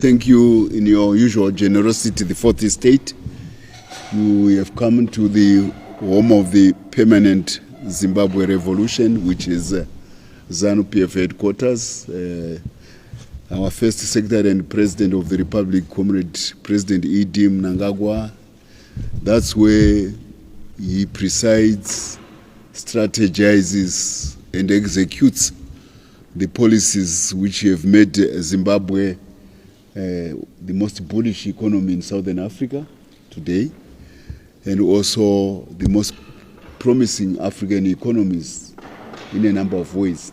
Thank you in your usual generosity, the fourth estate. You have come to the home of the permanent Zimbabwe revolution, which is Zanu PF headquarters. Our first secretary and president of the republic, Comrade President Emmerson Mnangagwa. That's where he presides, strategizes, and executes the policies which have made Zimbabwe the most bullish economy in Southern Africa today, and also the most promising African economies in a number of ways.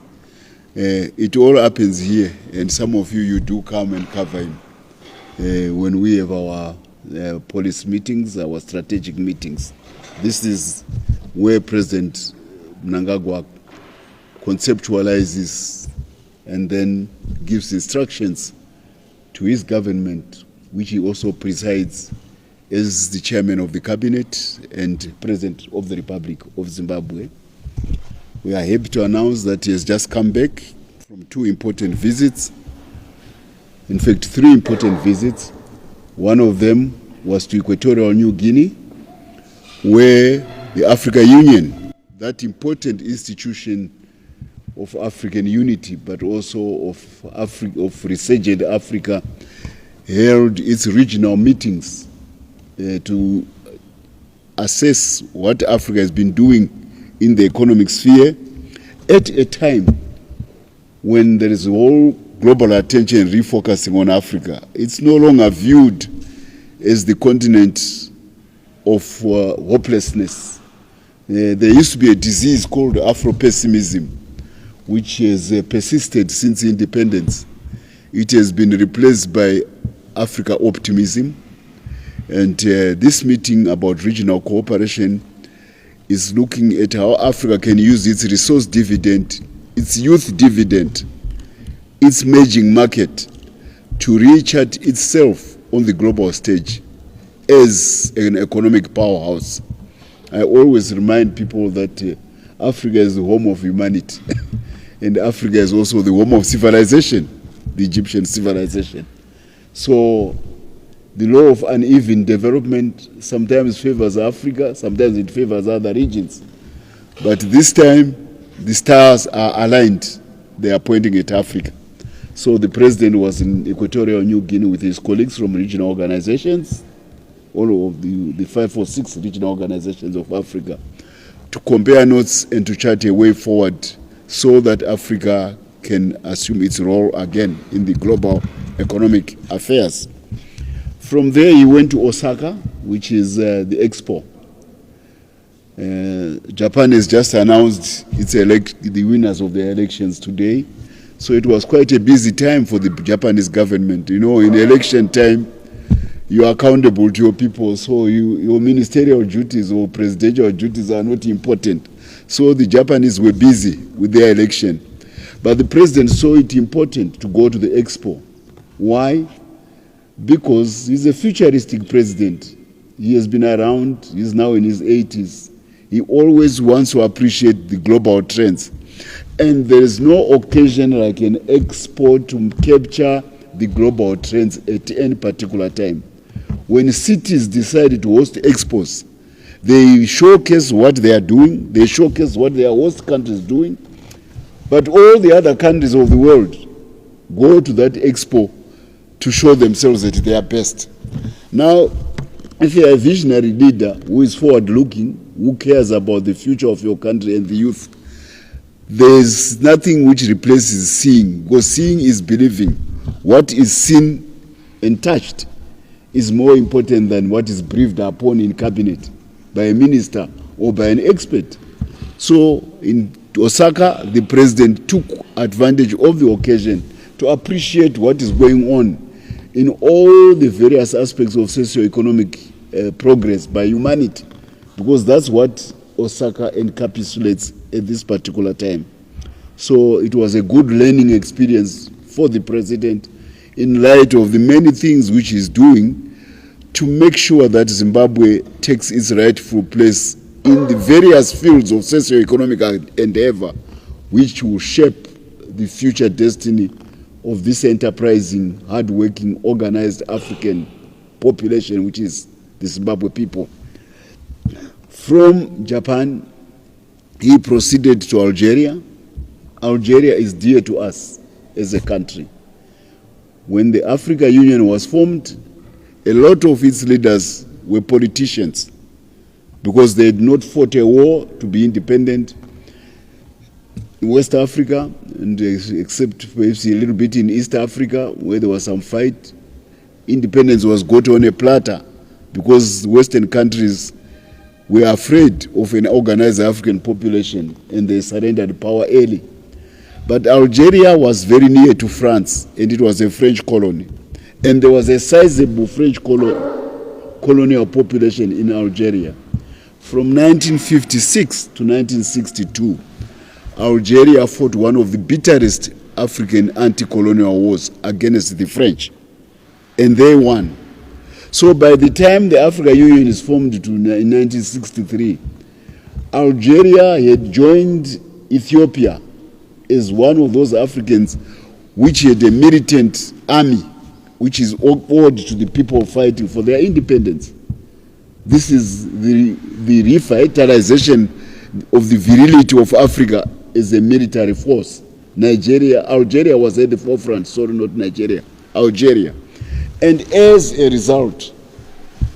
It all happens here, and some of you do come and cover him when we have our policy meetings, our strategic meetings. This is where President Mnangagwa conceptualizes and then gives instructions to his government, which he also presides as the chairman of the cabinet and president of the Republic of Zimbabwe. We are happy to announce that he has just come back from two important visits. In fact, three important visits. One of them was to Equatorial New Guinea, where the African Union, that important institution of African unity, but also of resurgent Africa, held its regional meetings to assess what Africa has been doing in the economic sphere at a time when there is all global attention refocusing on Africa. It's no longer viewed as the continent of hopelessness. There used to be a disease called Afro-pessimism, which has persisted since independence. It has been replaced by Africa optimism. And this meeting about regional cooperation is looking at how Africa can use its resource dividend, its youth dividend, its emerging market to rechart itself on the global stage as an economic powerhouse. I always remind people that Africa is the home of humanity. And Africa is also the home of civilization, the Egyptian civilization. So the law of uneven development sometimes favors Africa, sometimes it favors other regions. But this time, the stars are aligned. They are pointing at Africa. So the president was in Equatorial New Guinea with his colleagues from regional organizations, all of the 5 or 6 regional organizations of Africa, to compare notes and to chart a way forward so that Africa can assume its role again in the global economic affairs. From there, he went to Osaka, which is the expo. Japan has just announced the winners of the elections today. So it was quite a busy time for the Japanese government. You know, in election time, you are accountable to your people, so your ministerial duties or presidential duties are not important. So the Japanese were busy with their election. But the president saw it important to go to the expo. Why? Because he's a futuristic president. He has been around, he's now in his 80s. He always wants to appreciate the global trends. And there is no occasion like an expo to capture the global trends at any particular time. When cities decide to host expos, they showcase what they are doing, they showcase what their host countries are doing, but all the other countries of the world go to that expo to show themselves at their best. Now, if you are a visionary leader who is forward-looking, who cares about the future of your country and the youth, there's nothing which replaces seeing, because seeing is believing. What is seen and touched is more important than what is briefed upon in cabinet by a minister or by an expert. So in Osaka, the president took advantage of the occasion to appreciate what is going on in all the various aspects of socio-economic progress by humanity, because that's what Osaka encapsulates at this particular time. So it was a good learning experience for the president in light of the many things which he's doing to make sure that Zimbabwe takes its rightful place in the various fields of socio-economic endeavor, which will shape the future destiny of this enterprising, hard-working, organized African population, which is the Zimbabwe people. From Japan, he proceeded to Algeria. Algeria is dear to us as a country. When the African Union was formed, a lot of its leaders were politicians because they had not fought a war to be independent in West Africa, and except perhaps a little bit in East Africa where there was some fight. Independence was got on a platter because Western countries were afraid of an organized African population and they surrendered power early. But Algeria was very near to France and it was a French colony. And there was a sizable French colonial population in Algeria. From 1956 to 1962, Algeria fought one of the bitterest African anti-colonial wars against the French. And they won. So by the time the African Union is formed in 1963, Algeria had joined Ethiopia as one of those Africans which had a militant army, which is owed to the people fighting for their independence. This is the revitalization of the virility of Africa as a military force. Algeria was at the forefront, sorry, not Nigeria, Algeria. And as a result,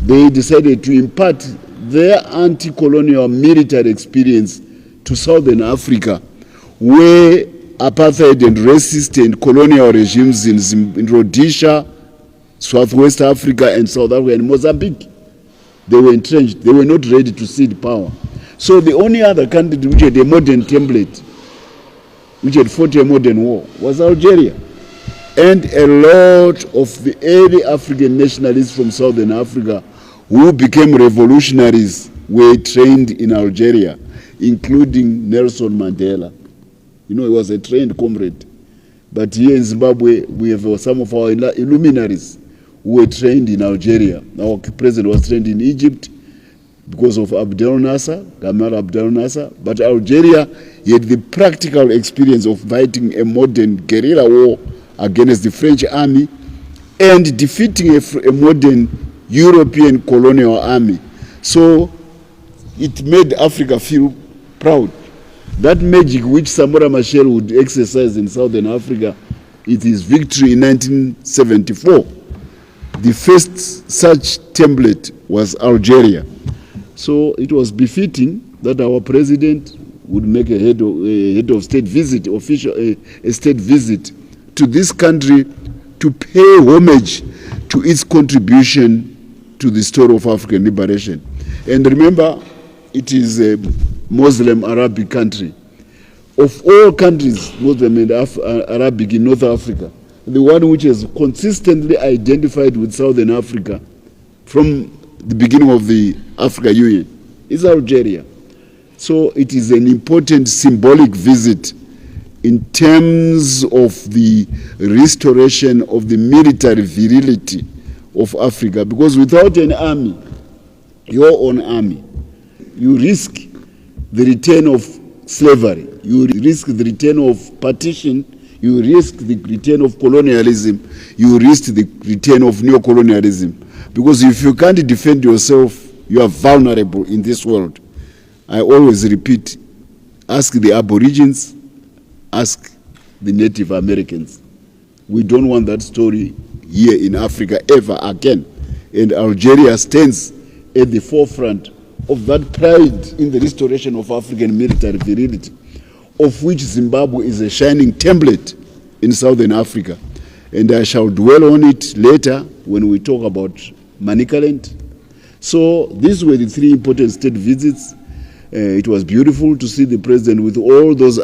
they decided to impart their anti-colonial military experience to Southern Africa, where apartheid and racist and colonial regimes in Rhodesia, Southwest Africa and South Africa and Mozambique, they were entrenched. They were not ready to cede power. So the only other country which had a modern template, which had fought a modern war, was Algeria. And a lot of the early African nationalists from Southern Africa who became revolutionaries were trained in Algeria, including Nelson Mandela. You know, he was a trained comrade. But here in Zimbabwe, we have some of our luminaries who were trained in Algeria. Our president was trained in Egypt because of Gamal Abdel Nasser. But Algeria had the practical experience of fighting a modern guerrilla war against the French army and defeating a modern European colonial army. So it made Africa feel proud. That magic which Samora Machel would exercise in Southern Africa, it is victory in 1974. The first such template was Algeria. So it was befitting that our president would make a head of state visit, a state visit to this country to pay homage to its contribution to the story of African liberation. And remember, it is a Muslim Arabic country. Of all countries, Muslim and Arabic in North Africa, the one which has consistently identified with Southern Africa from the beginning of the African Union is Algeria. So it is an important symbolic visit in terms of the restoration of the military virility of Africa, because without an army, your own army, you risk the return of slavery, you risk the return of partition, you risk the return of colonialism, you risk the return of neocolonialism. Because if you can't defend yourself, you are vulnerable in this world. I always repeat, ask the Aborigines, ask the Native Americans. We don't want that story here in Africa ever again. And Algeria stands at the forefront of that pride in the restoration of African military virility, of which Zimbabwe is a shining template in Southern Africa. And I shall dwell on it later when we talk about Manicaland. So these were the three important state visits. It was beautiful to see the president with all those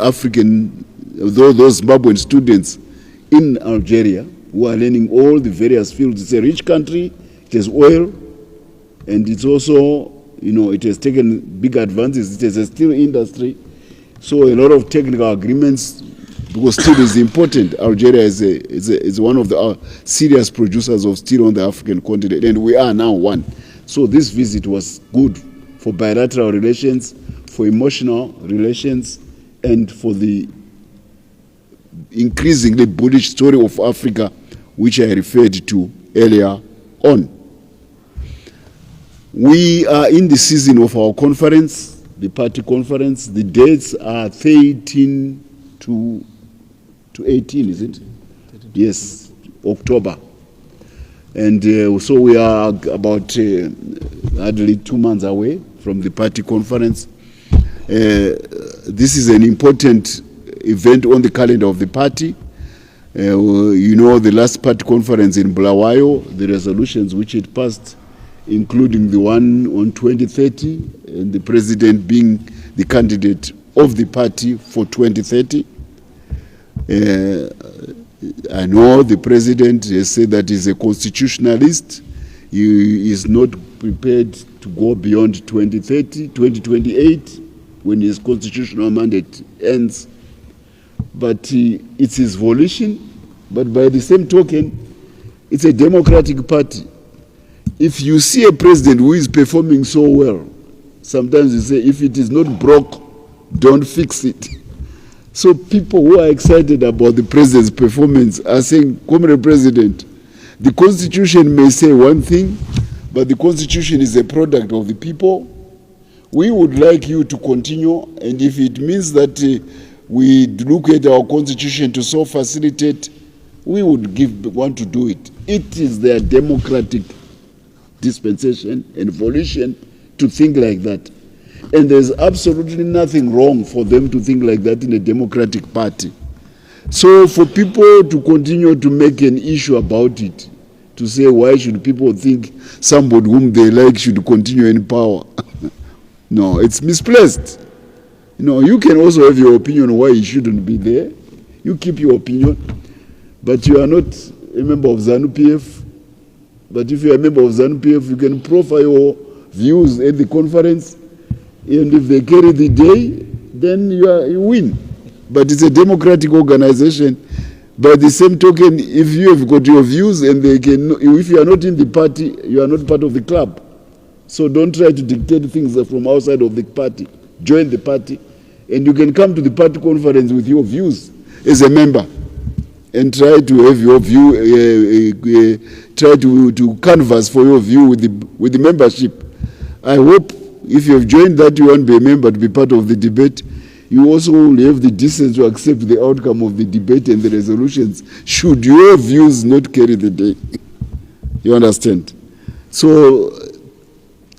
those Zimbabwean students in Algeria who are learning all the various fields. It's a rich country, it has oil, and it's also, you know, it has taken big advances. It has a steel industry, so a lot of technical agreements, because steel is important. Algeria is one of the serious producers of steel on the African continent, and we are now one. So this visit was good for bilateral relations, for emotional relations, and for the increasingly bullish story of Africa, which I referred to earlier on. We are in the season of our conference, the party conference. The dates are 13 to 18, is it? Yes, October. And so we are about hardly 2 months away from the party conference. This is an important event on the calendar of the party. You know, the last party conference in Bulawayo, the resolutions which it passed, including the one on 2030, and the president being the candidate of the party for 2030. I know the president has said that he's a constitutionalist. He is not prepared to go beyond 2030, 2028, when his constitutional mandate ends. But it's his volition. But by the same token, it's a democratic party. If you see a president who is performing so well, sometimes you say, if it is not broke, don't fix it. So people who are excited about the president's performance are saying, Comrade President, the Constitution may say one thing, but the Constitution is a product of the people. We would like you to continue, and if it means that we look at our Constitution to so facilitate, we would want to do it. It is their democratic dispensation and volition to think like that. And there's absolutely nothing wrong for them to think like that in a democratic party. So for people to continue to make an issue about it, to say why should people think somebody whom they like should continue in power? No, it's misplaced. You know, you can also have your opinion on why he shouldn't be there. You keep your opinion, but you are not a member of Zanu PF. But if you are a member of Zanu PF, you can profile your views at the conference. And if they carry the day, then you win. But it's a democratic organization. By the same token, if you have got your views and they can, if you are not in the party, you are not part of the club. So don't try to dictate things from outside of the party. Join the party, and you can come to the party conference with your views as a member, and try to have your view, try to canvass for your view with the membership. I hope if you have joined that, you want to be a member to be part of the debate. You also will have the decency to accept the outcome of the debate and the resolutions, should your views not carry the day. You understand? So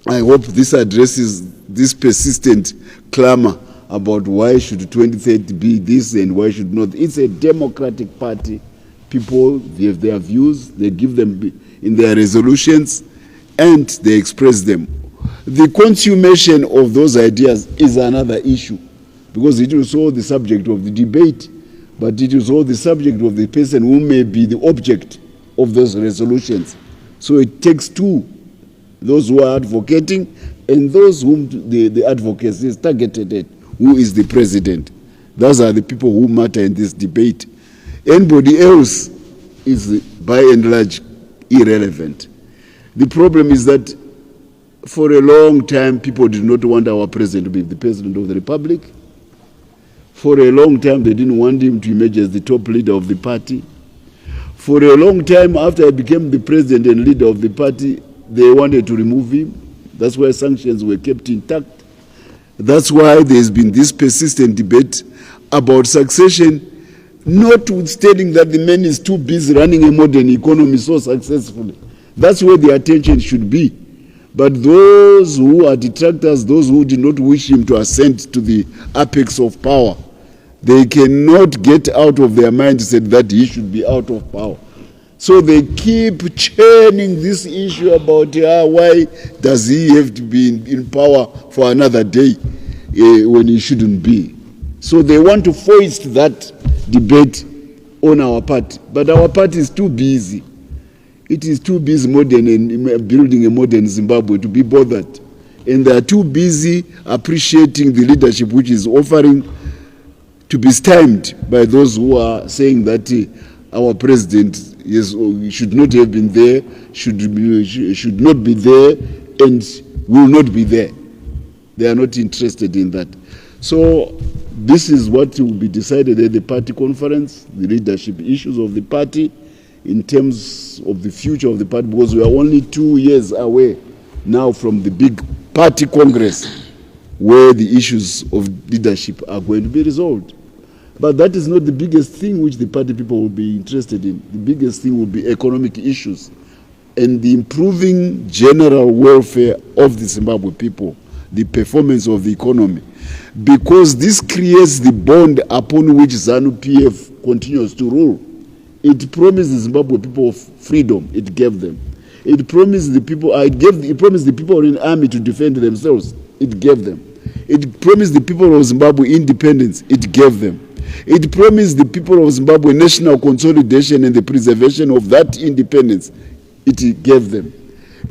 I hope this addresses this persistent clamor about why should 2030 be this and why should not. It's a democratic party. People, they have their views, they give them in their resolutions, and they express them. The consummation of those ideas is another issue, because it is all the subject of the debate, but it is all the subject of the person who may be the object of those resolutions. So it takes two, those who are advocating and those whom the advocacy is targeted at, who is the president. Those are the people who matter in this debate. Anybody else is, by and large, irrelevant. The problem is that for a long time, people did not want our president to be the president of the republic. For a long time, they didn't want him to emerge as the top leader of the party. For a long time, after I became the president and leader of the party, they wanted to remove him. That's why sanctions were kept intact. That's why there's been this persistent debate about succession, notwithstanding that the man is too busy running a modern economy so successfully. That's where the attention should be. But those who are detractors, those who did not wish him to ascend to the apex of power, they cannot get out of their mindset that he should be out of power. So they keep churning this issue about why does he have to be in power for another day when he shouldn't be. So they want to foist that debate on our party. But our party is too busy. It is too busy building a modern Zimbabwe to be bothered. And they are too busy appreciating the leadership which is offering to be stymied by those who are saying that our president should not have been there, should not be there, and will not be there. They are not interested in that. So This is what will be decided at the party conference, the leadership issues of the party in terms of the future of the party, because we are only 2 years away now from the big party congress where the issues of leadership are going to be resolved. But that is not the biggest thing which the party people will be interested in. The biggest thing will be economic issues and the improving general welfare of the Zimbabwe people, the performance of the economy. Because this creates the bond upon which Zanu PF continues to rule. It promised the Zimbabwe people freedom, it gave them. It promised the people, it promised the people in the army to defend themselves, it gave them. It promised the people of Zimbabwe independence, it gave them. It promised the people of Zimbabwe national consolidation and the preservation of that independence, it gave them.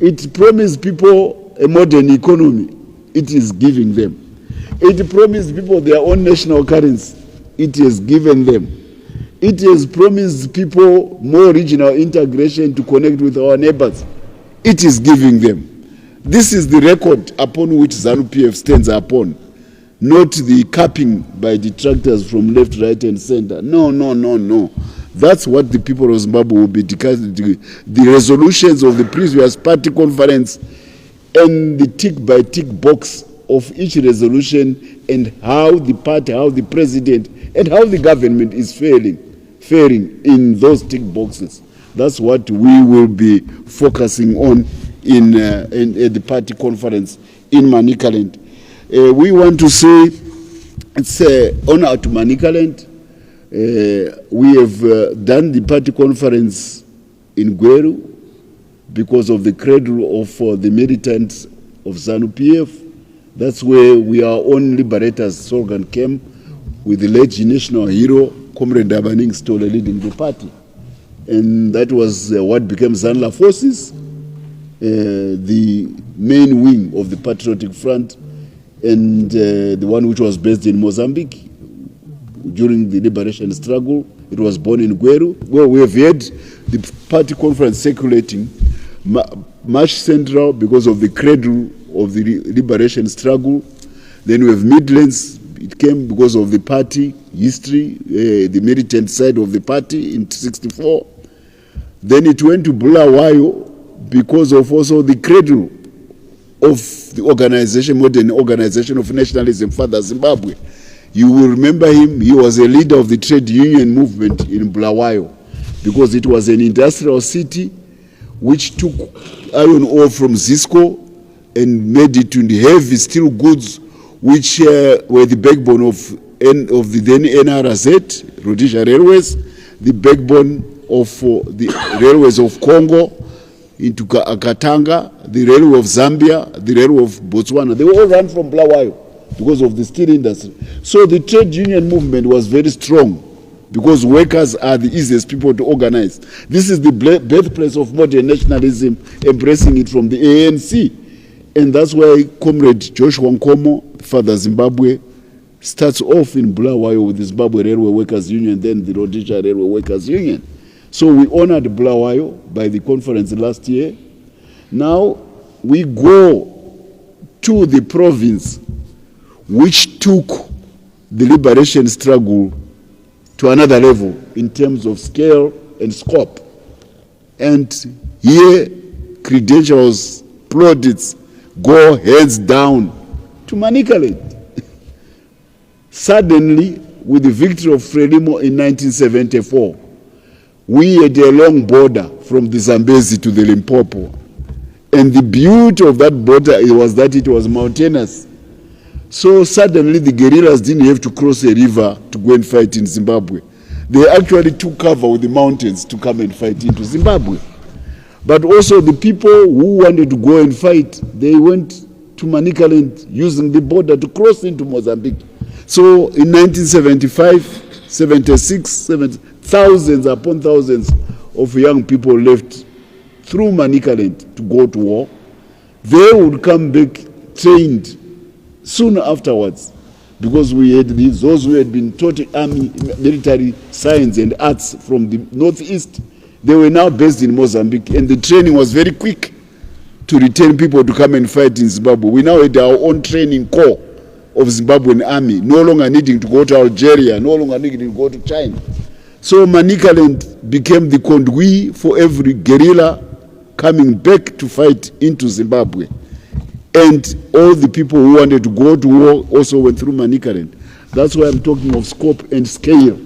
It promised people a modern economy, it is giving them. It promised people their own national currency, it has given them. It has promised people more regional integration to connect with our neighbors, it is giving them. This is the record upon which Zanu PF stands upon, not the capping by detractors from left, right, and center. No, no, no, no. That's what the people of Zimbabwe will be discussing. The resolutions of the previous party conference and the tick-by-tick box of each resolution and how the party, how the president, and how the government is faring in those tick boxes. That's what we will be focusing on in the party conference in Manicaland. We want to say it's an honor to Manicaland. We have done the party conference in Gweru because of the cradle of the militants of Zanu PF. That's where we are own liberators slogan came with the late national hero, Comrade Dabaning Stole leading the party. And that was what became Zanla Forces, the main wing of the Patriotic Front, and the one which was based in Mozambique during the liberation struggle. It was born in Gweru, where we have had the party conference circulating much central because of the cradle of the liberation struggle. Then we have Midlands. It came because of the party history, the militant side of the party in 1964. Then it went to Bulawayo because of also the cradle of the organization, modern organization of nationalism, Father Zimbabwe. You will remember him, he was a leader of the trade union movement in Bulawayo because it was an industrial city which took iron ore from Zisco and made it into heavy steel goods, which were the backbone of the then NRZ, Rhodesian Railways, the backbone of the railways of Congo into Katanga, the railway of Zambia, the railway of Botswana. They all ran from Bulawayo because of the steel industry. So the trade union movement was very strong because workers are the easiest people to organize. This is the birthplace of modern nationalism, embracing it from the ANC. And that's why Comrade Joshua Nkomo, Father Zimbabwe, starts off in Bulawayo with the Zimbabwe Railway Workers Union, then the Rhodesia Railway Workers Union. So we honored Bulawayo by the conference last year. Now we go to the province which took the liberation struggle to another level in terms of scale and scope. And here credentials, plaudits, go heads down to Manicaland. Suddenly, with the victory of Frelimo in 1974, we had a long border from the Zambezi to the Limpopo. And the beauty of that border was that it was mountainous. So suddenly the guerrillas didn't have to cross a river to go and fight in Zimbabwe. They actually took cover with the mountains to come and fight into Zimbabwe. But also the people who wanted to go and fight, they went to Manicaland using the border to cross into Mozambique. So in 1975, 76, thousands upon thousands of young people left through Manicaland to go to war. They would come back trained soon afterwards because we had those who had been taught army, military science and arts from the northeast. They were now based in Mozambique, and the training was very quick to retain people to come and fight in Zimbabwe. We now had our own training corps of Zimbabwean army, no longer needing to go to Algeria, no longer needing to go to China. So Manicaland became the conduit for every guerrilla coming back to fight into Zimbabwe. And all the people who wanted to go to war also went through Manicaland. That's why I'm talking of scope and scale,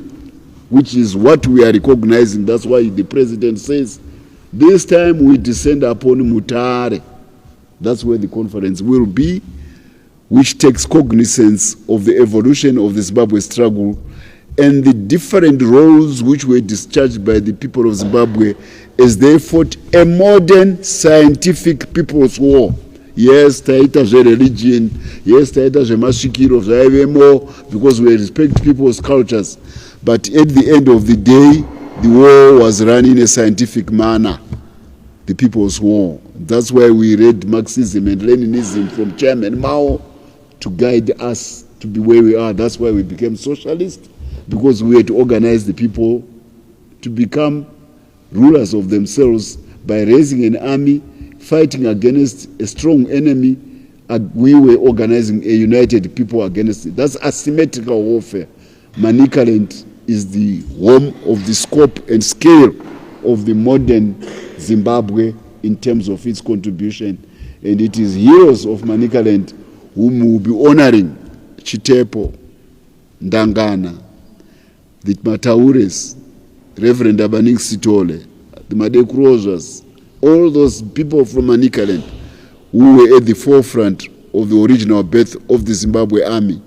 which is what we are recognizing. That's why the president says, this time we descend upon Mutare. That's where the conference will be, which takes cognizance of the evolution of the Zimbabwe struggle and the different roles which were discharged by the people of Zimbabwe as they fought a modern scientific people's war. Yes, taita je religion, yes, taita je mashikiro zvaivemo, because we respect people's cultures. But at the end of the day, the war was run in a scientific manner, the people's war. That's why we read Marxism and Leninism from Chairman Mao to guide us to be where we are. That's why we became socialists, because we had to organize the people to become rulers of themselves by raising an army, fighting against a strong enemy. We were organizing a united people against it. That's asymmetrical warfare. Manicaland is the home of the scope and scale of the modern Zimbabwe in terms of its contribution. And it is heroes of Manicaland whom we will be honoring: Chitepo, Ndangana, the Mataures, Reverend Abaning Sitole, the Madekrozas, all those people from Manicaland who were at the forefront of the original birth of the Zimbabwe army.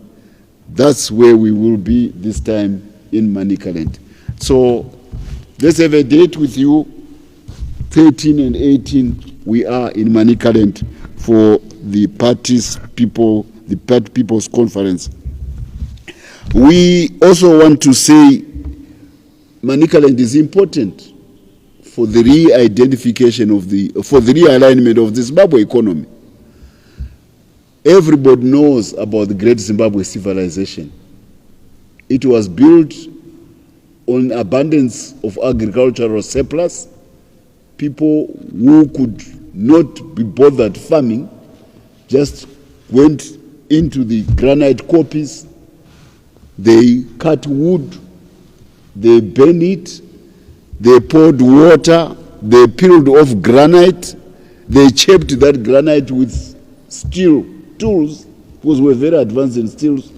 That's where we will be this time, in Manicaland. So let's have a date with you. 13 and 18, we are in Manicaland for the People's Conference. We also want to say Manicaland is important for the re-identification for the realignment of the Zimbabwe economy. Everybody knows about the great Zimbabwe civilization. It was built on abundance of agricultural surplus. People who could not be bothered farming just went into the granite copies, they cut wood, they burn it, they poured water, they peeled off granite, they shaped that granite with steel tools, because we were very advanced in steels,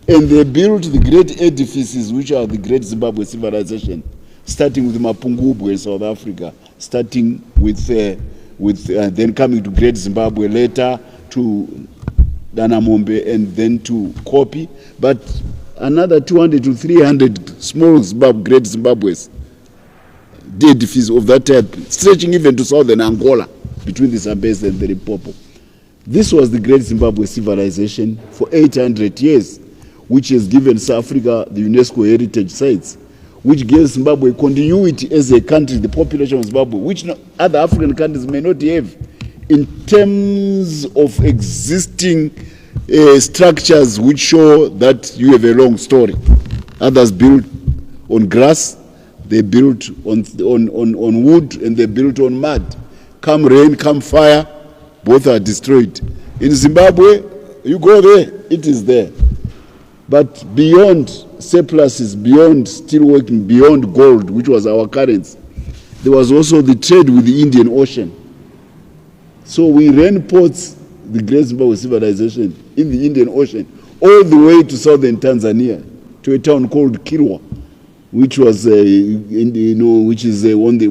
and they built the great edifices which are the great Zimbabwe civilization, starting with Mapungubwe in South Africa, starting with then coming to Great Zimbabwe, later to Danamombe, and then to Kopi, but another 200 to 300 small great Zimbabwe's edifices of that type, stretching even to southern Angola, between the Zambezi and the Limpopo. This was the great Zimbabwe civilization for 800 years, which has given South Africa the UNESCO heritage sites, which gives Zimbabwe continuity as a country, the population of Zimbabwe, which other African countries may not have, in terms of existing structures which show that you have a long story. Others built on grass, they built on wood, and they built on mud. Come rain, come fire, both are destroyed. In Zimbabwe, you go there, it is there. But beyond surpluses, beyond steelworking, beyond gold, which was our currency, there was also the trade with the Indian Ocean. So we ran ports, the great Zimbabwe civilization, in the Indian Ocean, all the way to southern Tanzania, to a town called Kilwa, which was, which is on the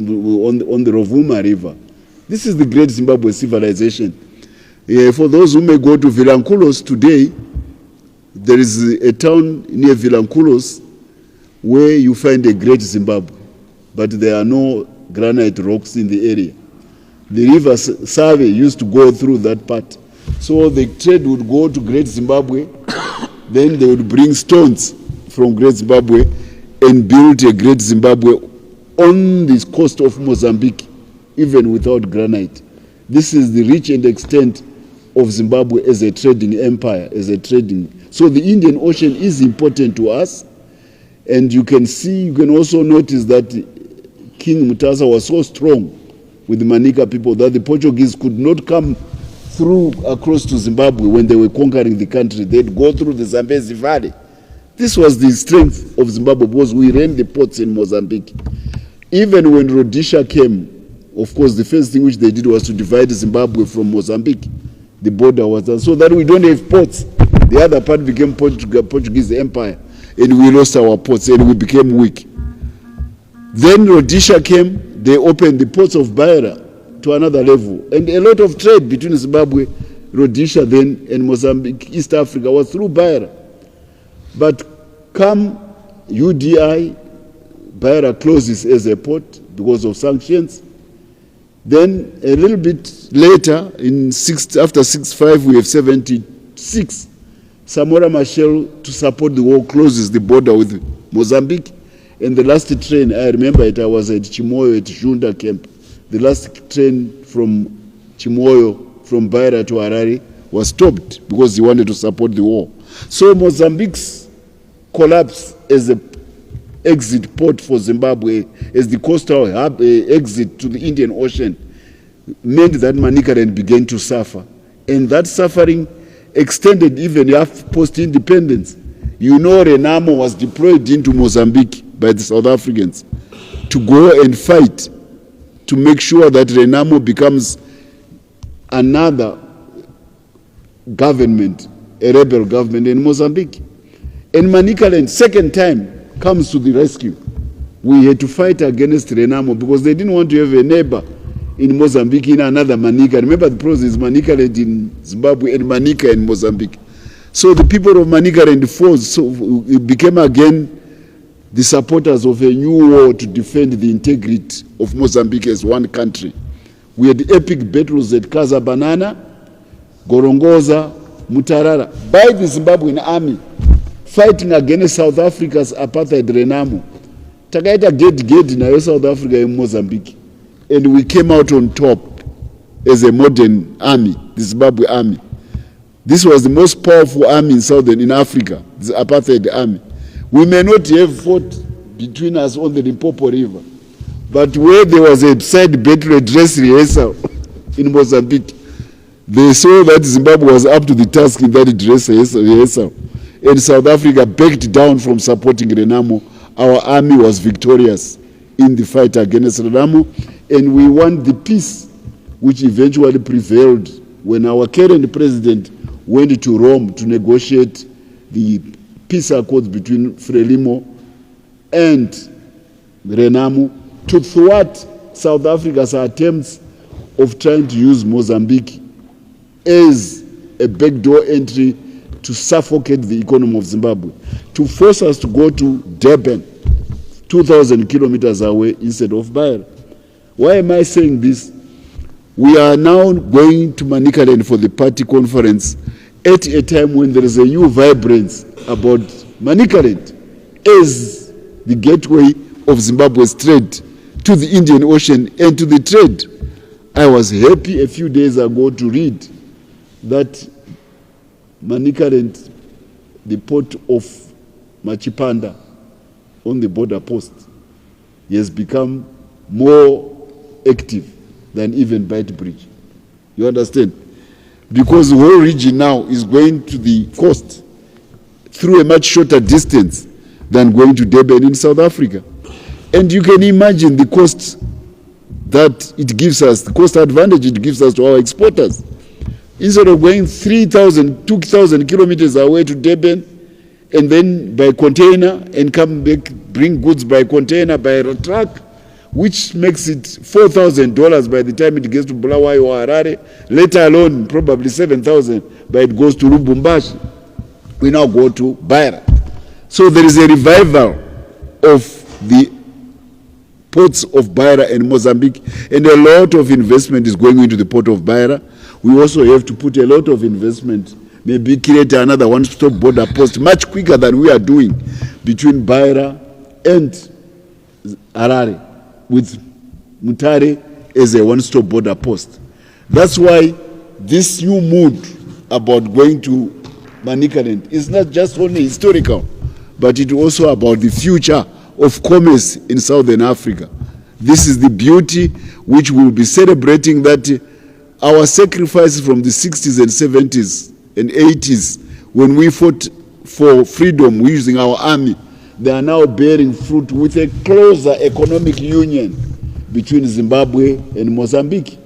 Rovuma River. This is the great Zimbabwe civilization. For those who may go to Vilankulos today, there is a town near Vilankulos where you find a great Zimbabwe, but there are no granite rocks in the area. The river Save used to go through that part. So the trade would go to Great Zimbabwe, then they would bring stones from Great Zimbabwe and build a Great Zimbabwe on the coast of Mozambique, even without granite. This is the reach and extent of Zimbabwe as a trading empire, So the Indian Ocean is important to us, and you can also notice that King Mutasa was so strong with the Manica people that the Portuguese could not come through across to Zimbabwe when they were conquering the country. They'd go through the Zambezi Valley. This was the strength of Zimbabwe because we ran the ports in Mozambique. Even when Rhodesia came, of course, the first thing which they did was to divide Zimbabwe from Mozambique. The border was done so that we don't have ports. The other part became Portuguese Empire, and we lost our ports and we became weak. Then Rhodesia came, they opened the ports of Beira to another level, and a lot of trade between Zimbabwe, Rhodesia then, and Mozambique, East Africa was through Beira. But come UDI, Beira closes as a port because of sanctions. Then a little bit later, after 65, we have 76. Samora Machel, to support the war, closes the border with Mozambique. And the last train, I remember it, I was at Chimoio at Junda camp. The last train from Chimoio, from Beira to Harare, was stopped because he wanted to support the war. So Mozambique's collapse as an exit port for Zimbabwe, as the coastal hub, exit to the Indian Ocean, meant that Manicaland began to suffer. And that suffering extended even after post-independence. You know, Renamo was deployed into Mozambique by the South Africans to go and fight to make sure that Renamo becomes another government, a rebel government in Mozambique. And Manicaland, second time, comes to the rescue. We had to fight against Renamo because they didn't want to have a neighbor in Mozambique in another Manica. Remember the process is Manicaland in Zimbabwe and Manica in Mozambique. So the people of Manicaland fought, so it became again the supporters of a new war to defend the integrity of Mozambique as one country. We had epic battles at Casabanana, Gorongosa, Mutarara, by the Zimbabwean army, fighting against South Africa's apartheid Renamo. Takaita gedi na South Africa in Mozambique. And we came out on top as a modern army, the Zimbabwe army. This was the most powerful army in Africa, the apartheid army. We may not have fought between us on the Limpopo River, but where there was a side battle, a dress rehearsal in Mozambique, they saw that Zimbabwe was up to the task in that dress rehearsal. And South Africa backed down from supporting Renamo. Our army was victorious in the fight against Renamo, and we won the peace, which eventually prevailed when our current president went to Rome to negotiate the peace accords between Frelimo and Renamo to thwart South Africa's attempts of trying to use Mozambique as a backdoor entry to suffocate the economy of Zimbabwe, to force us to go to Durban, 2,000 kilometers away instead of Beira. Why am I saying this? We are now going to Manicaland for the party conference at a time when there is a new vibrance about Manicaland as the gateway of Zimbabwe's trade to the Indian Ocean and to the trade. I was happy a few days ago to read that Manicaland, the port of Machipanda on the border post, has become more active than even Beitbridge. You understand? Because the whole region now is going to the coast through a much shorter distance than going to Durban in South Africa. And you can imagine the cost that it gives us, the cost advantage it gives us to our exporters. Instead of going 3,000, 2,000 kilometers away to Durban and then by container and come back, bring goods by container, by truck, which makes it $4,000 by the time it gets to Bulawayo or Harare, later alone probably 7,000 by it goes to Lubumbashi. We now go to Beira. So there is a revival of the ports of Beira and Mozambique, and a lot of investment is going into the port of Beira. We also have to put a lot of investment, maybe create another one-stop border post much quicker than we are doing between Beira and Harare, with Mutare as a one-stop border post. That's why this new mood about going to Manicaland is not just only historical, but it's also about the future of commerce in Southern Africa. This is the beauty which we'll be celebrating, that our sacrifices from the 60s and 70s and 80s, when we fought for freedom using our army, they are now bearing fruit with a closer economic union between Zimbabwe and Mozambique.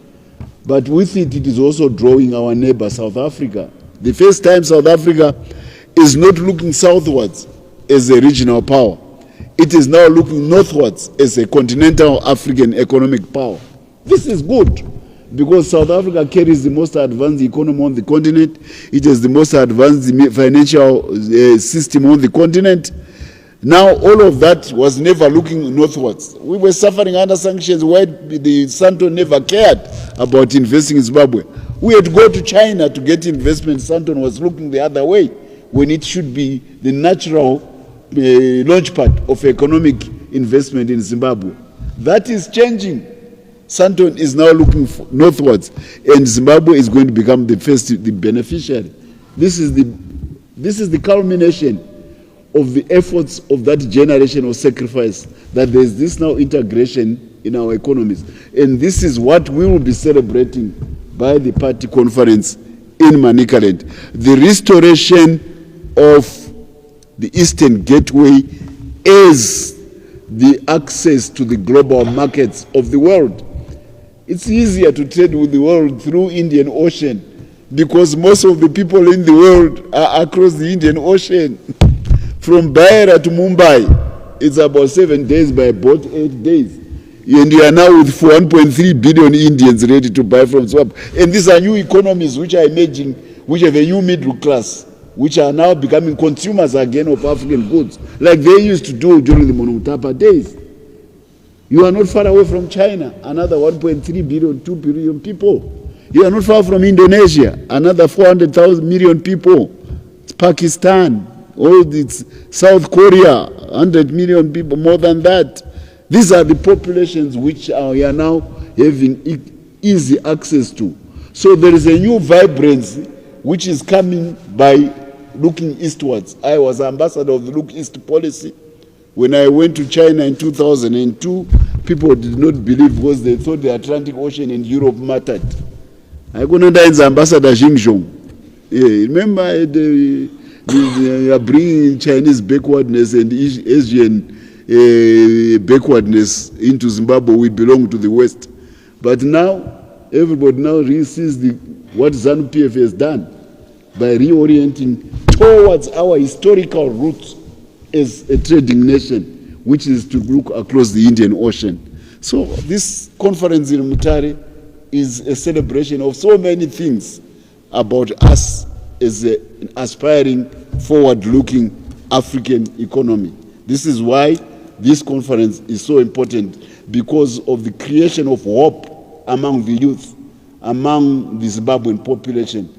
But with it, it is also drawing our neighbor, South Africa. The first time South Africa is not looking southwards as a regional power. It is now looking northwards as a continental African economic power. This is good, because South Africa carries the most advanced economy on the continent. It has the most advanced financial system on the continent. Now, all of that was never looking northwards. We were suffering under sanctions where the Santo never cared about investing in Zimbabwe. We had to go to China to get investment. Santon was looking the other way when it should be the natural launchpad of economic investment in Zimbabwe. That is changing. Santon is now looking northwards, and Zimbabwe is going to become the first, the beneficiary. This is the culmination of the efforts of that generation of sacrifice, that there is this now integration in our economies. And this is what we will be celebrating by the party conference in Manicaland. The restoration of the Eastern Gateway is the access to the global markets of the world. It's easier to trade with the world through Indian Ocean, because most of the people in the world are across the Indian Ocean. From Beira to Mumbai, it's about 7 days by boat, 8 days. And you are now with 1.3 billion Indians ready to buy from Zimbabwe. And these are new economies which are emerging, which have a new middle class, which are now becoming consumers again of African goods, like they used to do during the Mutare days. You are not far away from China, another 1.3 billion, 2 billion people. You are not far from Indonesia, another 400,000 million people. It's Pakistan. All this, South Korea, 100 million people, more than that. These are the populations which we are now having easy access to. So there is a new vibrance which is coming by looking eastwards. I was ambassador of the Look East policy. When I went to China in 2002, people did not believe, because they thought the Atlantic Ocean and Europe mattered. I couldn't as Ambassador Xinjiang. Remember they are bringing Chinese backwardness and Asian backwardness into Zimbabwe. We belong to the West. But now, everybody now sees what Zanu PF has done by reorienting towards our historical roots as a trading nation, which is to look across the Indian Ocean. So this conference in Mutare is a celebration of so many things about us as an aspiring, forward-looking African economy. This is why this conference is so important, because of the creation of hope among the youth, among the Zimbabwean population,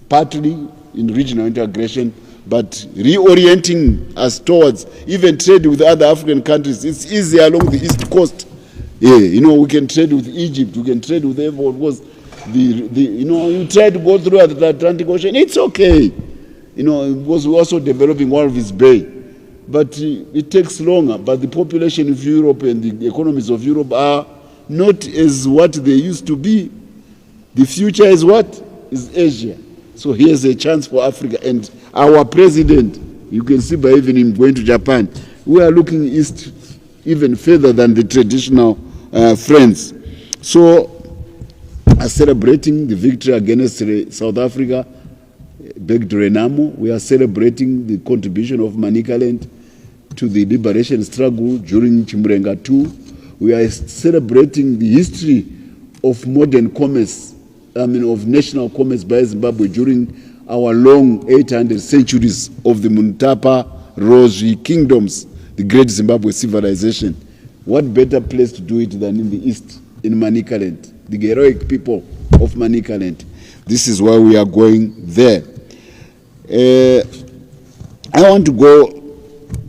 partly in regional integration, but reorienting us towards even trade with other African countries. It's easier along the East Coast. Yeah, we can trade with Egypt, we can trade with everyone, because you try to go through the Atlantic Ocean, it's okay. Because we're also developing Walvis Bay. But it takes longer. But the population of Europe and the economies of Europe are not as what they used to be. The future is what? Is Asia. So here's a chance for Africa. And our president, you can see by even him going to Japan, we are looking east even further than the traditional friends. So, celebrating the victory against South Africa, back to Renamo, we are celebrating the contribution of Manicaland to the liberation struggle during Chimburenga II. We are celebrating the history of modern commerce, of national commerce by Zimbabwe during our long 800 centuries of the Muntapa Rhodesian kingdoms, the great Zimbabwe civilization. What better place to do it than in the East, in Manicaland, the heroic people of Manicaland. This is why we are going there. I want to go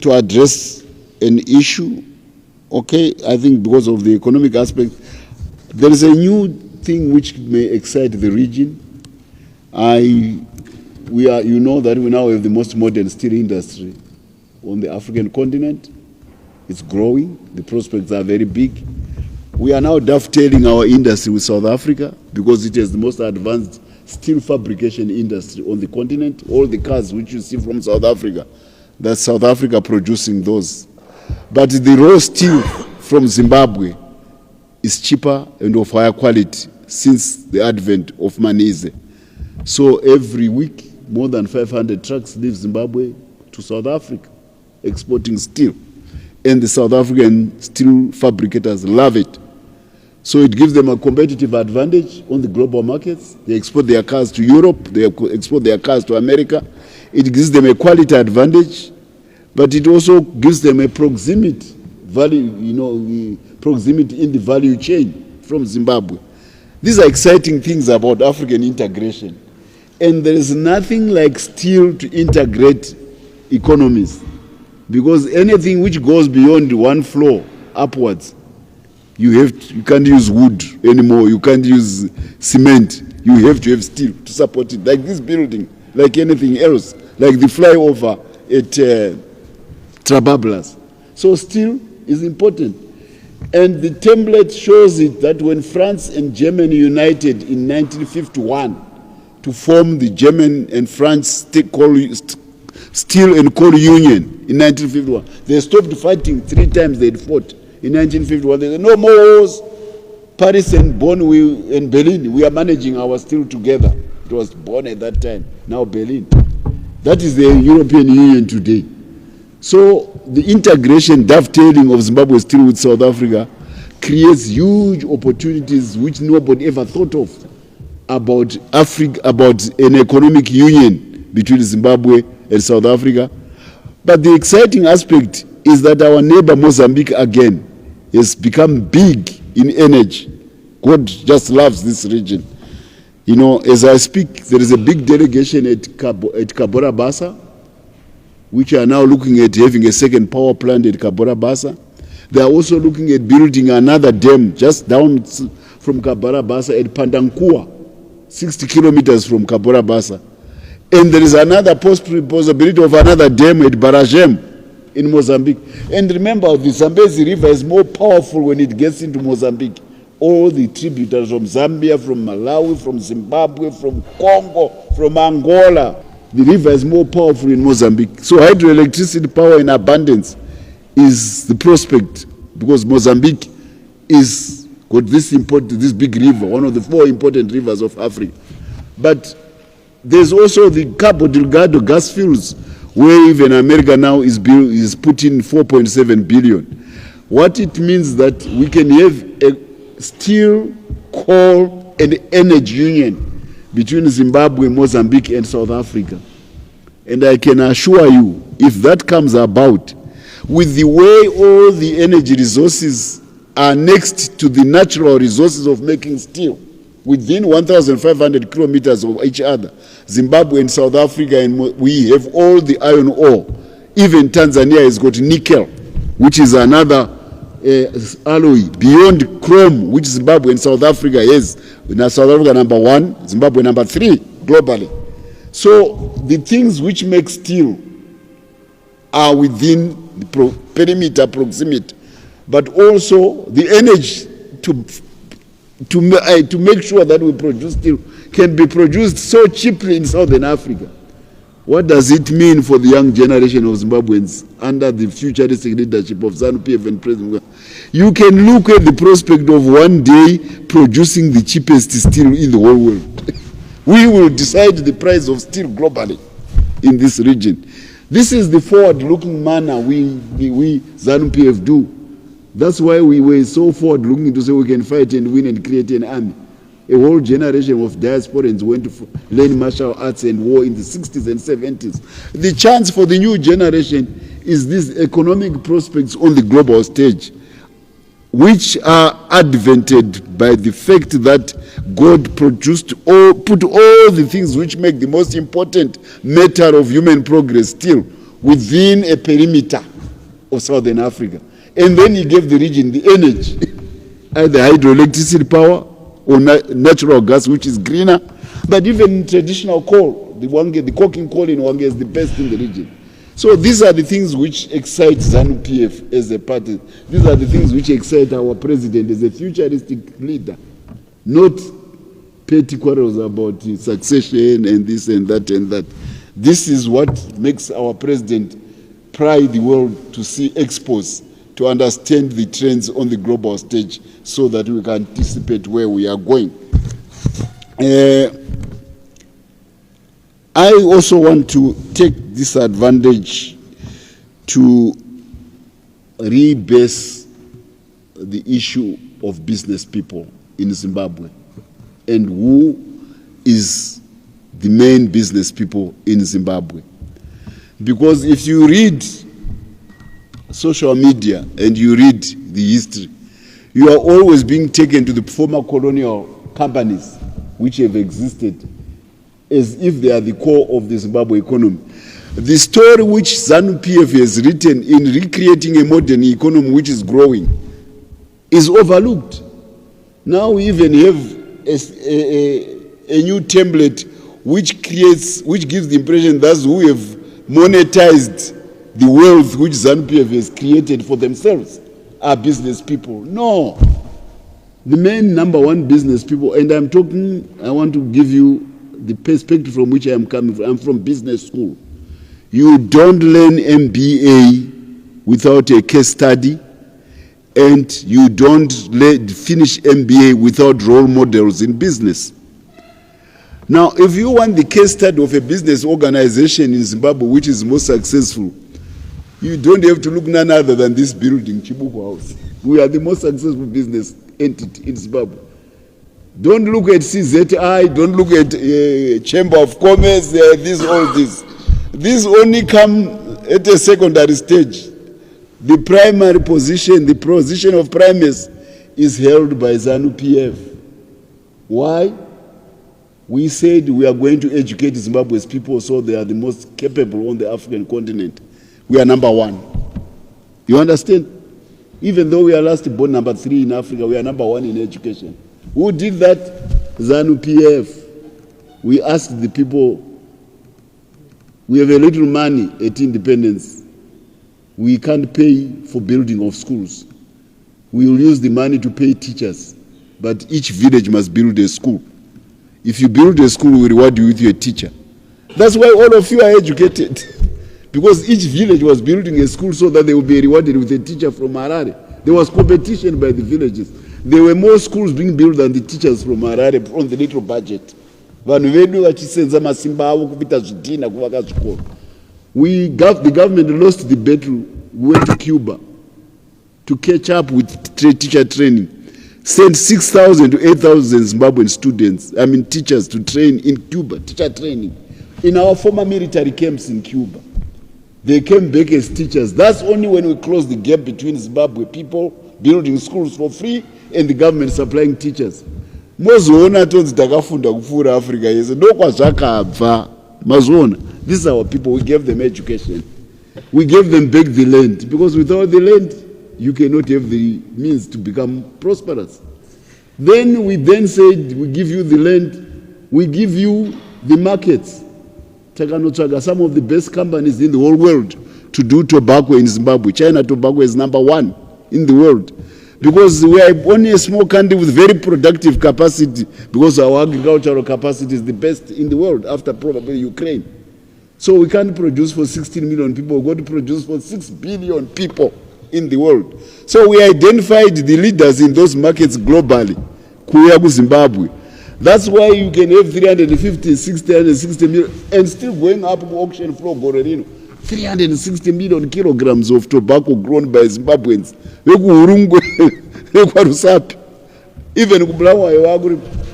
to address an issue, okay? I think because of the economic aspect, there is a new thing which may excite the region. You know that we now have the most modern steel industry on the African continent. It's growing. The prospects are very big. We are now dovetailing our industry with South Africa because it has the most advanced steel fabrication industry on the continent. All the cars which you see from South Africa, that's South Africa producing those. But the raw steel from Zimbabwe is cheaper and of higher quality since the advent of Manise. So every week, more than 500 trucks leave Zimbabwe to South Africa, exporting steel. And the South African steel fabricators love it. So it gives them a competitive advantage on the global markets. They export their cars to Europe, they export their cars to America. It gives them a quality advantage, but it also gives them a proximity value, proximity in the value chain from Zimbabwe. These are exciting things about African integration. And there is nothing like steel to integrate economies, because anything which goes beyond one floor upwards, you can't use wood anymore, you can't use cement, you have to have steel to support it. Like this building, like anything else, like the flyover at Trabablas. So steel is important. And the template shows it that when France and Germany united in 1951 to form the German and France Steel and Coal Union in 1951, they stopped fighting 3 times they'd fought. In 1951, they said, no more wars. Paris and Bonn and Berlin, we are managing our steel together. It was Bonn at that time, now Berlin. That is the European Union today. So the integration, dovetailing of Zimbabwe steel with South Africa creates huge opportunities which nobody ever thought of about Africa, about an economic union between Zimbabwe and South Africa. But the exciting aspect is that our neighbor Mozambique again has become big in energy. God just loves this region. You know, as I speak, there is a big delegation at Cabora Bassa, which are now looking at having a second power plant at Cabora Bassa. They are also looking at building another dam just down from Cabora Bassa at Pandankua, 60 kilometers from Cabora Bassa. And there is another possibility of another dam at Baragem in Mozambique. And remember, the Zambezi River is more powerful when it gets into Mozambique. All the tributaries from Zambia, from Malawi, from Zimbabwe, from Congo, from Angola, the river is more powerful in Mozambique. So hydroelectricity power in abundance is the prospect, because Mozambique is got this big river, one of the 4 important rivers of Africa. But there's also the Cabo Delgado gas fields, where even America now is putting 4.7 billion. What it means that we can have a steel, coal, and energy union between Zimbabwe, Mozambique, and South Africa. And I can assure you, if that comes about, with the way all the energy resources are next to the natural resources of making steel, within 1,500 kilometers of each other, Zimbabwe and South Africa, and we have all the iron ore. Even Tanzania has got nickel, which is another alloy beyond chrome, which Zimbabwe and South Africa has. Now South Africa number 1, Zimbabwe number 3 globally. So the things which make steel are within the perimeter proximity, but also the energy to make sure that we produce steel can be produced so cheaply in Southern Africa. What does it mean for the young generation of Zimbabweans under the futuristic leadership of Zanu PF and President Mnangagwa? You can look at the prospect of one day producing the cheapest steel in the whole world. We will decide the price of steel globally in this region. This is the forward-looking manner we Zanu PF do. That's why we were so forward-looking to say we can fight and win and create an army. A whole generation of diasporans went to learn martial arts and war in the 60s and 70s. The chance for the new generation is these economic prospects on the global stage, which are advented by the fact that God put all the things which make the most important matter of human progress still within a perimeter of Southern Africa. And then he gave the region the energy, either hydroelectricity power or natural gas, which is greener, but even traditional coal, the coking coal in Hwange is the best in the region. So these are the things which excite Zanu PF as a party. These are the things which excite our president as a futuristic leader, not petty quarrels about succession and this and that and that. This is what makes our president pry the world to see expos, to understand the trends on the global stage so that we can anticipate where we are going. I also want to take this advantage to rebase the issue of business people in Zimbabwe and who is the main business people in Zimbabwe. Because if you read social media and you read the history, you are always being taken to the former colonial companies which have existed as if they are the core of the Zimbabwe economy. The story which Zanu PF has written in recreating a modern economy which is growing is overlooked. Now we even have a new template which gives the impression that who have monetized the wealth which Zanu PF has created for themselves are business people. No. The main number one business people, and I want to give you the perspective from which I am coming from. I'm from business school. You don't learn MBA without a case study, and you don't finish MBA without role models in business. Now, if you want the case study of a business organization in Zimbabwe which is most successful, you don't have to look none other than this building, Chibuku House. We are the most successful business entity in Zimbabwe. Don't look at CZI, don't look at Chamber of Commerce, all this. These only come at a secondary stage. The primary position, the position of primacy, is held by Zanu PF. Why? We said we are going to educate Zimbabwe's people so they are the most capable on the African continent. We are number one. You understand? Even though we are last born number 3 in Africa, we are number 1 in education. Who did that? Zanu PF. We asked the people, we have a little money at independence. We can't pay for building of schools. We will use the money to pay teachers, but each village must build a school. If you build a school, we reward you with your teacher. That's why all of you are educated. Because each village was building a school so that they would be rewarded with a teacher from Harare. There was competition by the villages. There were more schools being built than the teachers from Harare on the little budget. The government lost the battle, went to Cuba to catch up with teacher training. Sent 6,000 to 8,000 Zimbabwean students, teachers, to train in Cuba, teacher training, in our former military camps in Cuba. They came back as teachers. That's only when we closed the gap between Zimbabwe people building schools for free and the government supplying teachers. Mozoona tonzi takafunda kupfuura Africa yese ndokwazvakabva. Mazoona, these are our people. We gave them education. We gave them back the land, because without the land, you cannot have the means to become prosperous. Then we said, we give you the land, we give you the markets. Some of the best companies in the whole world to do tobacco in Zimbabwe. China tobacco is number 1 in the world. Because we are only a small country with very productive capacity, because our agricultural capacity is the best in the world after probably Ukraine. So we can't produce for 16 million people, we're going to produce for 6 billion people in the world. So we identified the leaders in those markets globally, Kuyabu Zimbabwe. That's why you can have 350, 60 million, and still going up to auction floor, Gorerino. 360 million kilograms of tobacco grown by Zimbabweans. Even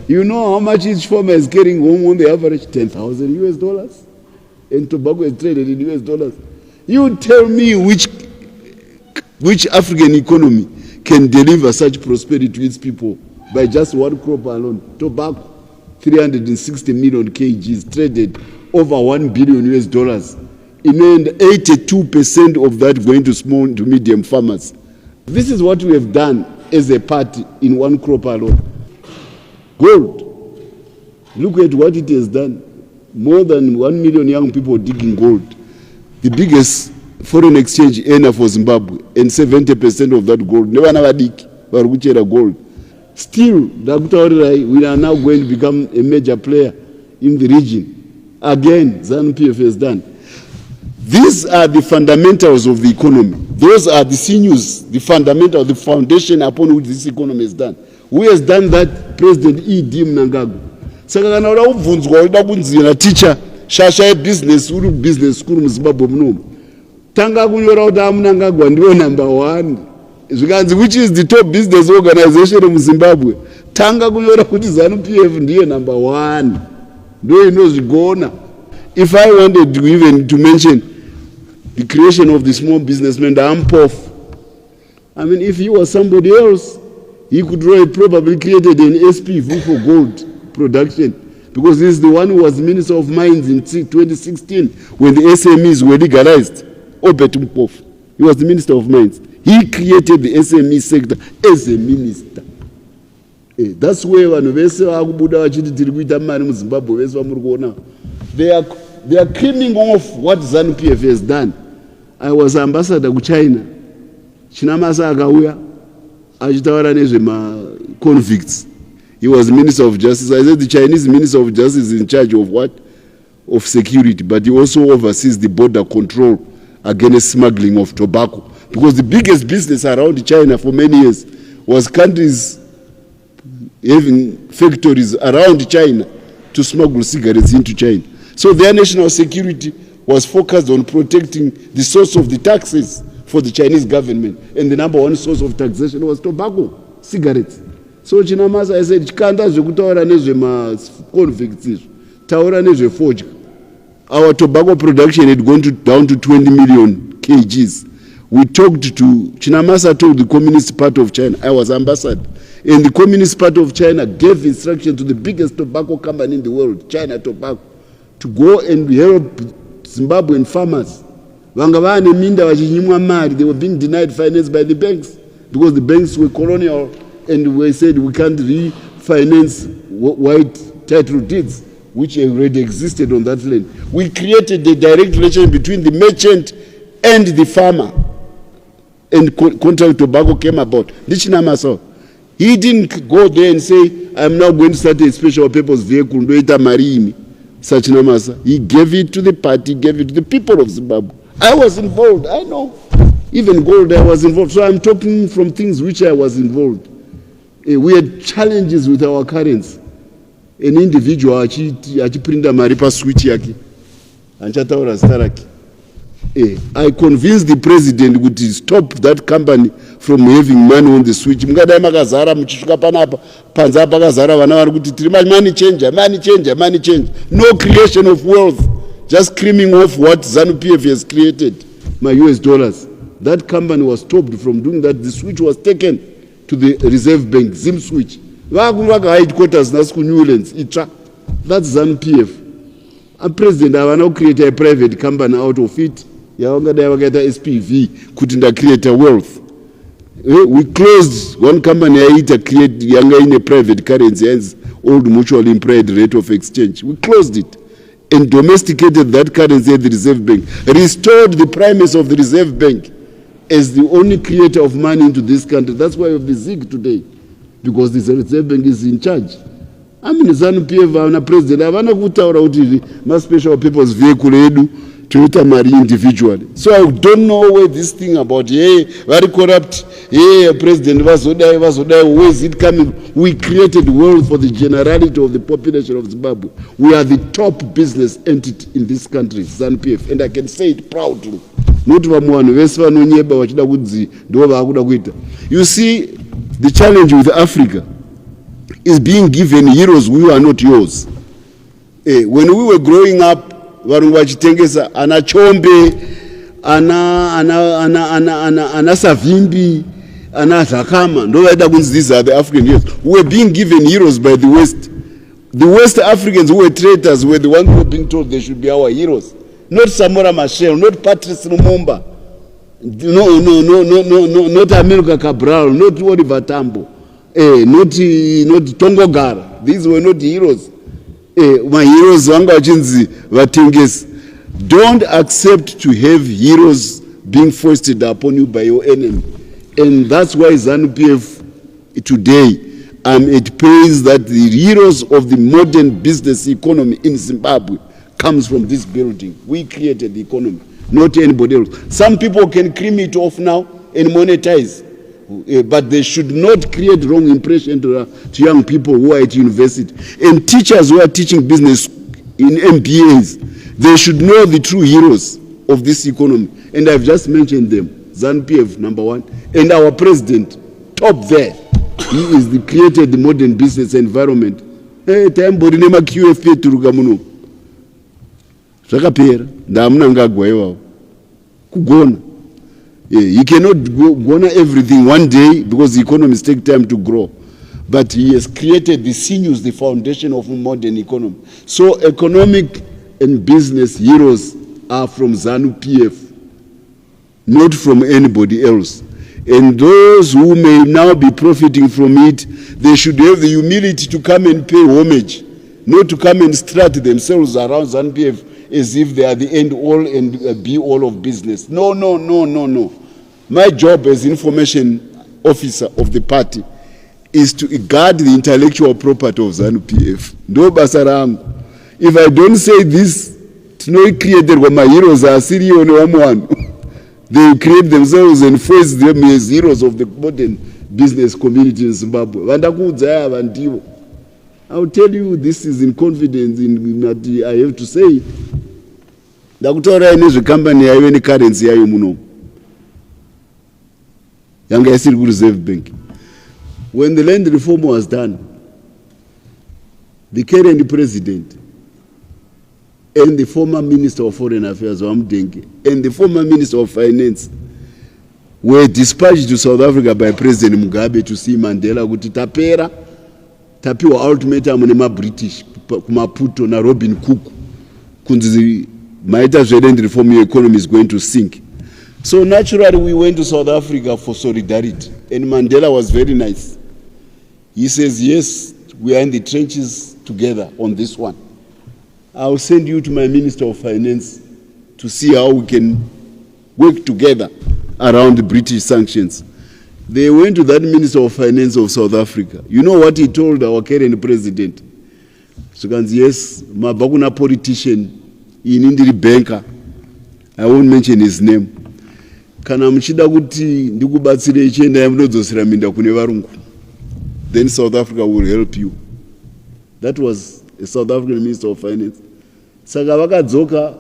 you know how much each farmer is carrying home on the average? $10,000 US. And tobacco is traded in US dollars. You tell me which African economy can deliver such prosperity to its people by just one crop alone. Tobacco, 360 million kgs traded over $1 billion US. And 82% of that going to small to medium farmers. This is what we have done as a party in one crop alone. Gold. Look at what it has done. More than 1 million young people digging gold. the biggest foreign exchange earner for Zimbabwe, and 70% of that gold. Never vadiki vari kuchera gold. Still, we are now going to become a major player in the region. Again, Zanu PF has done. These are the fundamentals of the economy. Those are the sinews, the fundamental, the foundation upon which this economy is done. Who has done that? President Mnangagwa. Saka kana uda kubvunzwa uda kunzira teacher shasha business uri business school muZimbabwe muno. Tanga kunyora kuti Mnangagwa ndiwo number 1. Zvikanzi which is the top business organization in Zimbabwe. Tanga kunyora kuti Zanu PF ndiye number 1. Ndo inozvigona. If I wanted to even to mention the creation of the small businessman, the AMPOF, I mean, if he was somebody else, he could probably created an SPV for gold production, because he's the one who was Minister of Mines in 2016 when the SMEs were legalized. Obet Mpof, he was the Minister of Mines. He created the SME sector as a minister. That's where they are creaming off what Zanu PF has done. I was ambassador to China. Chinamasa akauya achitaura nezve convicts. He was Minister of Justice. I said the Chinese Minister of Justice is in charge of what? Of security, but he also oversees the border control against smuggling of tobacco. Because the biggest business around China for many years was countries having factories around China to smuggle cigarettes into China. So their national security was focused on protecting the source of the taxes for the Chinese government. And the number 1 source of taxation was tobacco, cigarettes. So Chinamasa, I said, chikanda zvekutaura nezve-convicts, taura nezve-forge. Our tobacco production had gone down to 20 million kgs. We talked to, Chinamasa told the Communist Party of China, I was ambassador, and the Communist Party of China gave instruction to the biggest tobacco company in the world, China Tobacco, to go and help Zimbabwean farmers. They were being denied finance by the banks because the banks were colonial and we said we can't refinance white title deeds which already existed on that land. We created a direct relation between the merchant and the farmer, and contract tobacco came about. He didn't go there and say, I'm now going to start a special purpose vehicle. He gave it to the party, gave it to the people of Zimbabwe. I was involved, I know. Even gold, I was involved. So I'm talking from things which I was involved. We had challenges with our currency. An individual achiprinda mari pa switch yake. Anchataura staraki. I convinced the president to stop that company from having money on the switch. Mukadai makazara muchisvika panapa panza pakazara vana vari kuti tiri money changer, money changer, money changer. No creation of wealth, just screaming off what Zanu PF has created, my US dollars. That company was stopped from doing that. The switch was taken to the Reserve Bank, Zim switch. Headquarters Nasku Newlands, Itra. That's Zanu PF. A president have now created a private company out of it. SPV couldn't create a wealth. We closed one company create in a private currency, hence old mutually implied rate of exchange. We closed it and domesticated that currency at the Reserve Bank, restored the primacy of the Reserve Bank as the only creator of money into this country. That's why we have the ZIG today, because the Reserve Bank is in charge. I mean, Zanu PF and president, I want to my special people's vehicle to marry individually. So I don't know where this thing about, very corrupt, president, where is it coming? We created wealth for the generality of the population of Zimbabwe. We are the top business entity in this country, Zanu PF, and I can say it proudly. You see, the challenge with Africa is being given heroes who are not yours. When we were growing up, vanhu vachitengesa ana chombe, ana savimbi, ana zakama, ndo vaida kunzi these are the African heroes. We were being given heroes by the West. The West Africans who were traitors were the ones who were being told they should be our heroes. Not Samora Machel, not Patrice Lumumba, not America Cabral, not Oliver Tambo, not Tongogara. These were not heroes. My heroes wanga vachinzi vatengesi Don't accept to have heroes being foisted upon you by your enemy. And that's why Zanu PF today, it pays that the heroes of the modern business economy in Zimbabwe comes from this building. We created the economy, not anybody else. Some people can cream it off now and monetize, but they should not create wrong impression to young people who are at university. And teachers who are teaching business in MBAs, they should know the true heroes of this economy. And I've just mentioned them. Zanu PF, number one. And our president, top there. He is the created the modern business environment. Hey, time body name QFP turuka muno. Zvakapera. Mnangagwa iwawo. Kugona. He cannot go on everything one day because the economies take time to grow. But he has created the sinews, the foundation of a modern economy. So economic and business heroes are from Zanu PF, not from anybody else. And those who may now be profiting from it, they should have the humility to come and pay homage, not to come and strut themselves around Zanu PF as if they are the end all and be all of business. No, no, no, no, no. My job as information officer of the party is to guard the intellectual property of Zanu PF. No basarangu. If I don't say this, no created when my heroes are Syrian one. They create themselves and face them as heroes of the modern business community in Zimbabwe. I'll tell you this is in confidence in that I have to say it. Dakutora ine company yayo any currency yayo muno. Yanga yasiri ku Reserve Bank. When the land reform was done, the current president and the former Minister of Foreign Affairs, Wamdenge, and the former Minister of Finance were dispatched to South Africa by President Mugabe to see Mandela kuti tapiwa ultimatum nema British kumaputo na Robin Cook kunzi maita zveland reform your economy is going to sink. So naturally we went to South Africa for solidarity, and Mandela was very nice. He says, yes, we are in the trenches together on this one. I'll send you to my Minister of Finance to see how we can work together around the British sanctions. They went to that Minister of Finance of South Africa. You know what he told our current president? So, yes, Mabaguna politician, in Indiri banker, I won't mention his name. Kana mchida kuti ndikubatsire ichenda yamudzodzera minda kune varungu. Then South Africa will help you. That was a South African Minister of Finance. Saka vakadzoka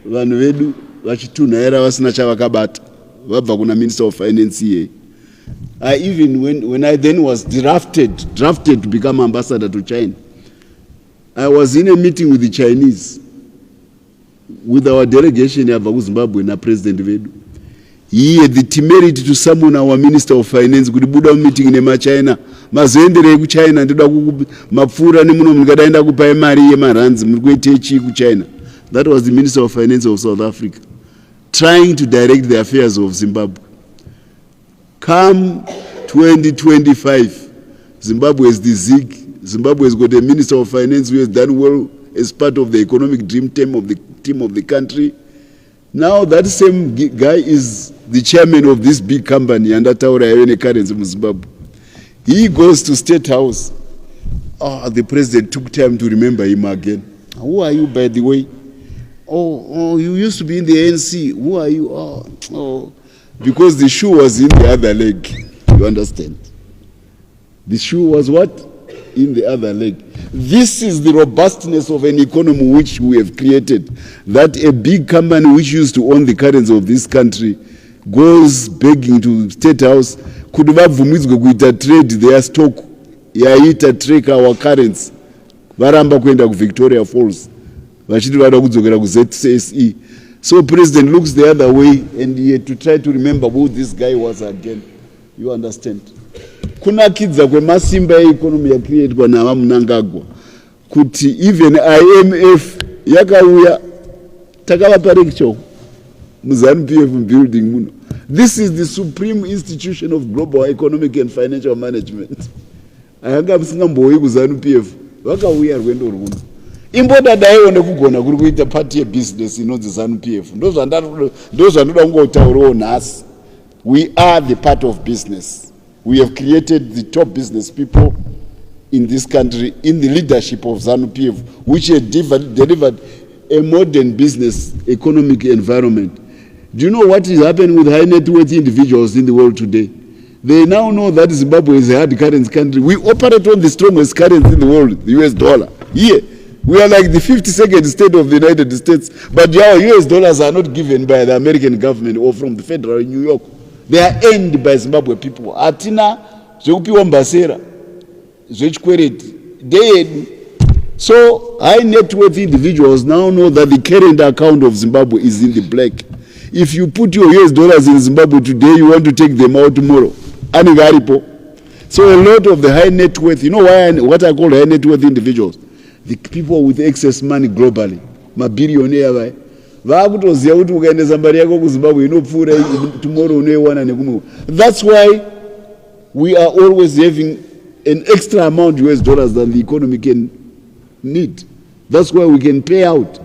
vanhu vedu vachitunhaira vasina chavakabata vabva kuna Minister of Finance here. Even when I then was drafted to become ambassador to China, I was in a meeting with the Chinese, with our delegation yabva kuZimbabwe na President vedu. He had the temerity to summon our Minister of Finance kuti buda meeting nema China. Mazoenderei ku China ndoda mapfura nemuno mungadaenda kupa mari yemaranzi muri kuite chi ku China. That was the Minister of Finance of South Africa, trying to direct the affairs of Zimbabwe. Come 2025, Zimbabwe is the zig. Zimbabwe has got a Minister of Finance who has done well as part of the economic dream team of the country. Now that same guy is the chairman of this big company under Taura Yone currency in Zimbabwe. He goes to State House. Oh, the president took time to remember him again. Who are you, by the way? Oh, you used to be in the ANC. Who are you? Oh, because the shoe was in the other leg. You understand? The shoe was what? In the other leg. This is the robustness of an economy which we have created. That a big company which used to own the currency of this country goes begging to State House, could vabvumidzwe kuita trade their stock yaita track our currency. Varamba kuenda ku Victoria Falls. Vachiti vada kudzokera ku ZCSE. So President looks the other way and he had to try to remember who this guy was again. You understand? Kunakidza kwemasimba economy yakreatwa nawa Mnangagwa kuti even IMF yakauya takavapa lecture muZanu PF building muno. This is the supreme institution of global economic and financial management. Ayanga msingamboyi kuZanu PF vakauya rwendo rwuno. Important daione kugona kuri kuita party business inonzi Zanu PF. Those are not. We are the part of business. We have created the top business people in this country in the leadership of Zanu PF, which had delivered a modern business economic environment. Do you know what is happening with high net worth individuals in the world today? They now know that Zimbabwe is a hard currency country. We operate on the strongest currency in the world, the US dollar. Here, we are like the 52nd state of the United States, but our US dollars are not given by the American government or from the federal in New York. They are earned by Zimbabwe people. Atina, Zokupiwa Mbasera, Zochkwereti, they. So high net worth individuals now know that the current account of Zimbabwe is in the black. If you put your US dollars in Zimbabwe today, you want to take them out tomorrow. So a lot of the high net worth, you know what I call high net worth individuals? The people with excess money globally. Ma billionaire. That's why we are always having an extra amount of US dollars than the economy can need. That's why we can pay out.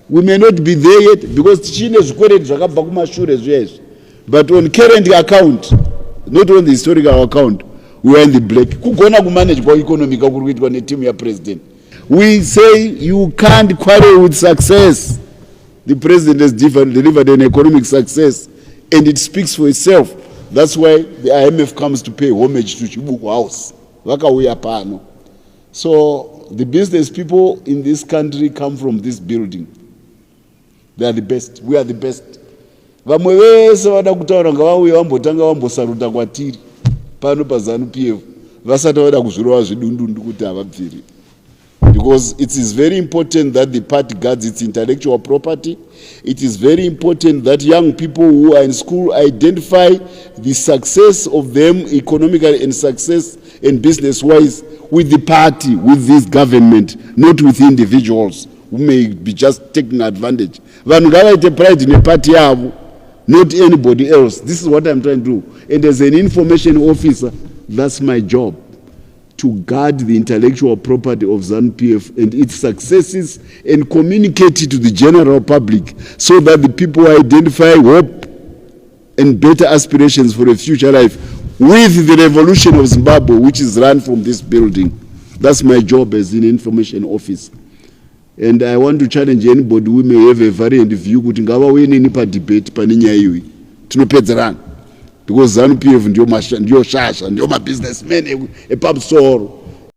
We may not be there yet because China is quoted, but on current account, not on the historical account, we are in the black. We say you can't quarrel with success. The president has delivered an economic success, and it speaks for itself. That's why the IMF comes to pay homage to Chibuku House. So the business people in this country come from this building. They are the best. We are the best. Vamwe vese vada kutaura ngavauye vambotanga vambosaruta kwatiri pano paZanu PF vasati vada kuzvirova zvidundundu kuti havabviri. Because it is very important that the party guards its intellectual property. It is very important that young people who are in school identify the success of them economically and success and business-wise with the party, with this government, not with individuals who may be just taking advantage. Vanhu ngavaite pride in a party yavo, not anybody else. This is what I'm trying to do. And as an information officer, that's my job, to guard the intellectual property of Zanu PF and its successes and communicate it to the general public so that the people identify hope and better aspirations for a future life with the revolution of Zimbabwe, which is run from this building. That's my job as an information officer. And I want to challenge anybody who may have a variant view kuti ngavauye neni padebate pane nyaya iyi tinopedzerana, because Zanu PF ndio shasha, ndio mabusinessmen epamusoro.